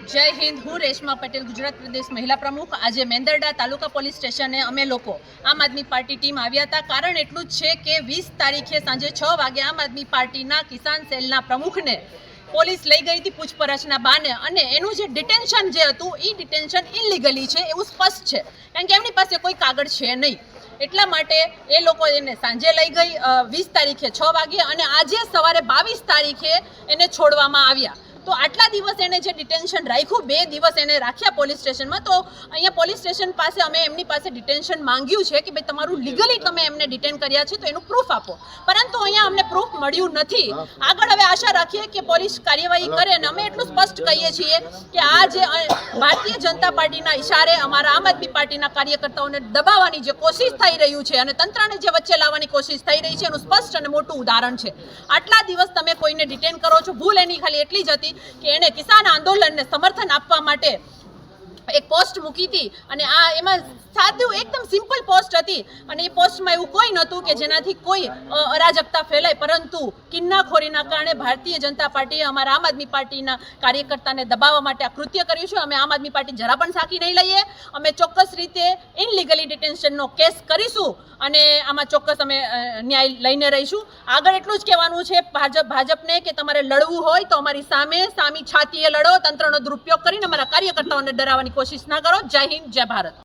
जय हिंद। हूँ रेशमा पटेल, गुजरात प्रदेश महिला प्रमुख। आज मेंदरडा तालुका पोलीस स्टेशने अमे लोग आम आदमी पार्टी टीम आव्या था। कारण एटलू ज छे के 20 तारीखे सांजे 6 वागे आम आदमी पार्टीना किसान सेलना प्रमुखने पोलीस लई गई थी पूछपरछना बाने अने एनु जे डिटेन्शन जे हतुं ई डिटेन्शन इलीगली छे एवुं स्पष्ट छे, कारण के एमनी पासे कोई कागळ छे नहीं। એટલા માટે એ લોકો એને સાંજે લઈ ગઈ 20 તારીખે 6 વાગે અને આજે સવારે 22 તારીખે એને છોડવામાં આવ્યા। તો આટલા દિવસ એને જે ડિટેન્શન રાખ્યું, 2 દિવસ એને રાખ્યા પોલીસ સ્ટેશનમાં, તો અહીંયા પોલીસ સ્ટેશન પાસે અમે એમની પાસે ડિટેન્શન માંગ્યું છે કે ભાઈ તમારું લીગલી તમે એમને ડિટેન કર્યા છે તો એનું પ્રૂફ આપો, પરંતુ અહીંયા અમને પ્રૂફ મળ્યું નથી। આગળ હવે આશા રાખીએ કે પોલીસ કાર્યવાહી કરે અને અમે એટલું સ્પષ્ટ કહીએ છીએ કે આ જે ભારતીય જનતા પાર્ટીના ઇશારે અમારા આમ આદમી પાર્ટીના કાર્યકર્તાઓને દબાવવાની જે કોશિશ થઈ રહ્યું છે અને તંત્રને જે વચ્ચે લાવવાની કોશિશ થઈ રહી છે એનું સ્પષ્ટ અને મોટું ઉદાહરણ છે। આટલા દિવસ તમે કોઈને ડિટેન કરો છો, ભૂલ એની ખાલી એટલી જ હતી કે એને કિસાન આંદોલનને સમર્થન આપવા માટે એક પોસ્ટ મૂકી હતી અને આ એમાં સાદું એકદમ સિમ્પલ પોસ્ટ હતી અને એ પોસ્ટમાં એવું કોઈ નહોતું કે જેનાથી કોઈ અરાજકતા ફેલાય, પરંતુ કિન્નાખોરીના કારણે ભારતીય જનતા પાર્ટીએ અમારા આમ આદમી પાર્ટીના કાર્યકર્તાને દબાવવા માટે આ કૃત્ય કર્યું છે। અમે આમ આદમી પાર્ટી જરા પણ સાખી નહીં લઈએ। અમે ચોક્કસ રીતે ઇનલીગલી ડિટેન્શનનો કેસ કરીશું અને આમાં ચોક્કસ અમે ન્યાય લઈને રહીશું। આગળ એટલું જ કહેવાનું છે ભાજપને કે તમારે લડવું હોય તો અમારી સામે સામી છાતીએ લડો, તંત્રનો દુરુપયોગ કરીને અમારા કાર્યકર્તાઓને ડરાવવાની કોશિશ ના કરો। જય હિન્દ, જય ભારત।